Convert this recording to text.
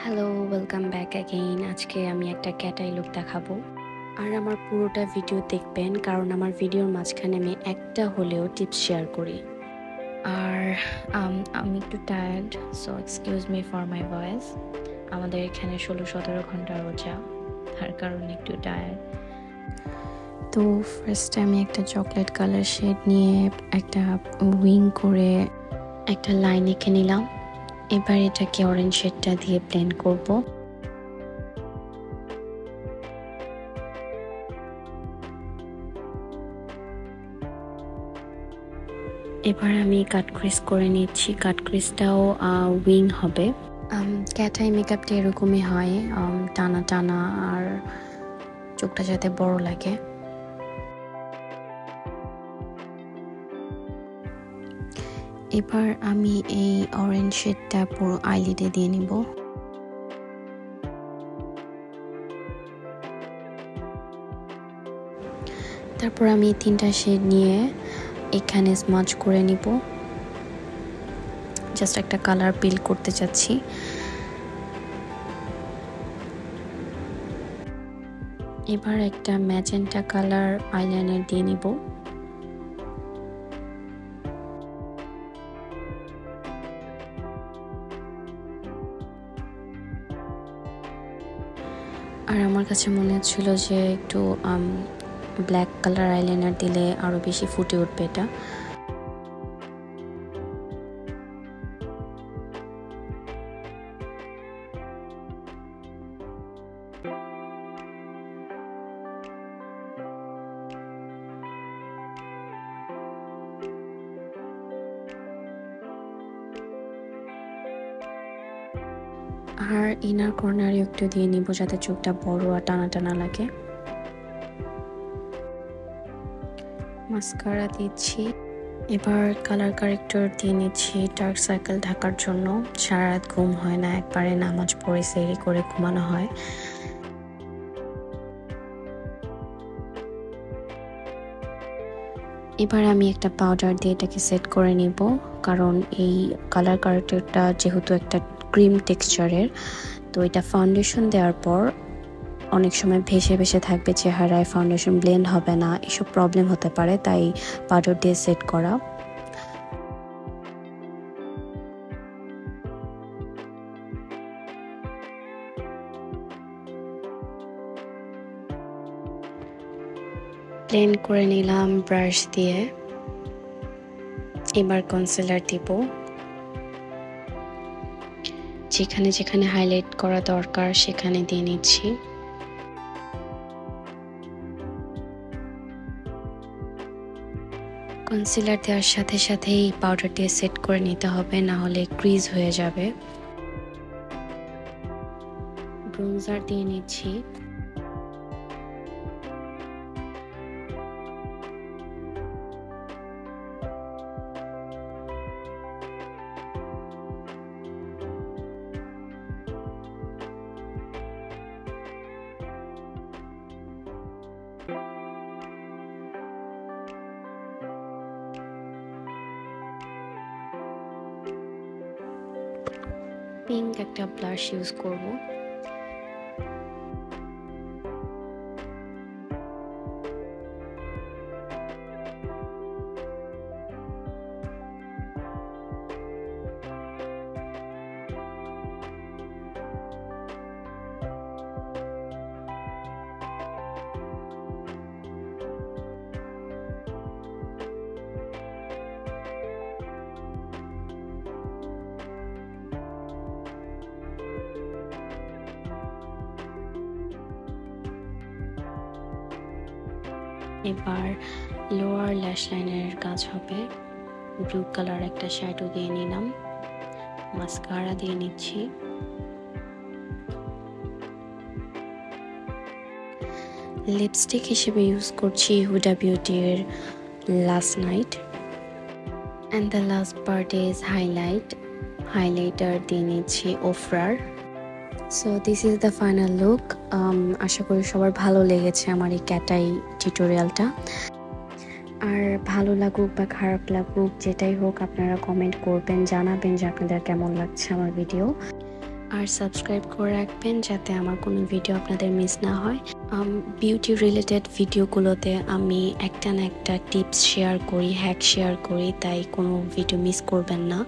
Hello, welcome back again. আজকে আমি একটা ক্যাটাই লুক দেখাবো। আর আমার পুরোটা ভিডিও দেখবেন, কারণ আমার ভিডিওর মাঝখানে আমি একটা হলেও টিপস শেয়ার করি। আর আমি একটু tired, so excuse me for my voice. আমাদের এখানে 16-17 ঘন্টা রোজা, তার কারণে একটু টায়ার্ড। তো ফার্স্টে আমি একটা চকলেট কালার শেড নিয়ে একটা উইং করে একটা লাইন এঁকে নিলাম। এবার এটাকে অরেঞ্জ শেডটা দিয়ে ব্লেন্ড করব। এবার আমি কাট ক্রিজ করে নিচ্ছি। কাট ক্রিজটাও উইং হবে। ক্যাটাই মেকআপটা এরকমই হয়, টানা টানা আর চোখটা যাতে বড় লাগে। এবার আমি এই অরেঞ্জ শেডটা পুরো আইলিডে দিয়ে নিব। তারপর আমি 3টা শেড নিয়ে এখানে স্মাচ করে নিব। জাস্ট একটা কালার বিল্ড করতে চাচ্ছি। এবার একটা ম্যাজেন্টা কালার আইলাইনার দিয়ে নিব। আর আমার কাছে মনে হচ্ছিল যে একটু ব্ল্যাক কালার আইলাইনার দিলে আরো বেশি ফুটে উঠবে এটা। আর ইনার কর্নারে একটু দিয়ে নিব যাতে চোখটা বড় আর টানা টানা লাগে। মাস্কারা দিচ্ছি। এবার কালার কারেক্টর দিয়ে নিচ্ছি ডার্ক সার্কেল ঢাকার জন্য। সারা রাত ঘুম হয় না, একবারে নামাজ পড়ে সেরি করে ঘুমানো হয়। এবার আমি একটা পাউডার দিয়ে এটাকে সেট করে নিব, কারণ এই কালার কারেক্টরটা যেহেতু একটা ক্রিম টেক্সচারের, তো এটা ফাউন্ডেশন দেওয়ার পর অনেক সময় ভেসে ভেসে থাকবে চেহারায়, ফাউন্ডেশন ব্লেন্ড হবে না, এসব প্রবলেম হতে পারে, তাই পাউডার দিয়ে সেট করা। ব্লেন্ড করে নিলাম ব্রাশ দিয়ে। এবার কনসিলার দিব। যেখানে যেখানে হাইলাইট করা দরকার সেখানে দিয়ে নিচ্ছি। কনসিলার দেওয়ার সাথে সাথেই পাউডার দিয়ে সেট করে নিতে হবে, না হলে ক্রিজ হয়ে যাবে। ব্রোঞ্জার দিয়ে নিচ্ছি। পিঙ্ক একটা ব্লাশ ইউজ করব। এবার লোয়ার ল্যাশ লাইনের কাজ হবে। ব্লু কালার একটা শ্যাডো দিয়ে নিলাম। মাস্কারা দিয়ে নিচ্ছি। লিপস্টিক হিসেবে ইউজ করছি হুডা বিউটির last night. And the last part is highlighter দিয়ে নিচ্ছি ওফরার। So this is the final look. আশা করি সবার ভালো লেগেছে আমার এই ক্যাটাই টিউটোরিয়ালটা। আর ভালো লাগুক বা খারাপ লাগুক, যেটাই হোক, আপনারা কমেন্ট করবেন, জানাবেন যে আপনাদের কেমন লাগছে আমার ভিডিও। আর সাবস্ক্রাইব করে রাখবেন যাতে আমার কোনো ভিডিও আপনাদের মিস না হয়। বিউটি রিলেটেড ভিডিওগুলোতে আমি একটা না একটা টিপস শেয়ার করি, হ্যাক শেয়ার করি, তাই কোনো ভিডিও মিস করবেন না।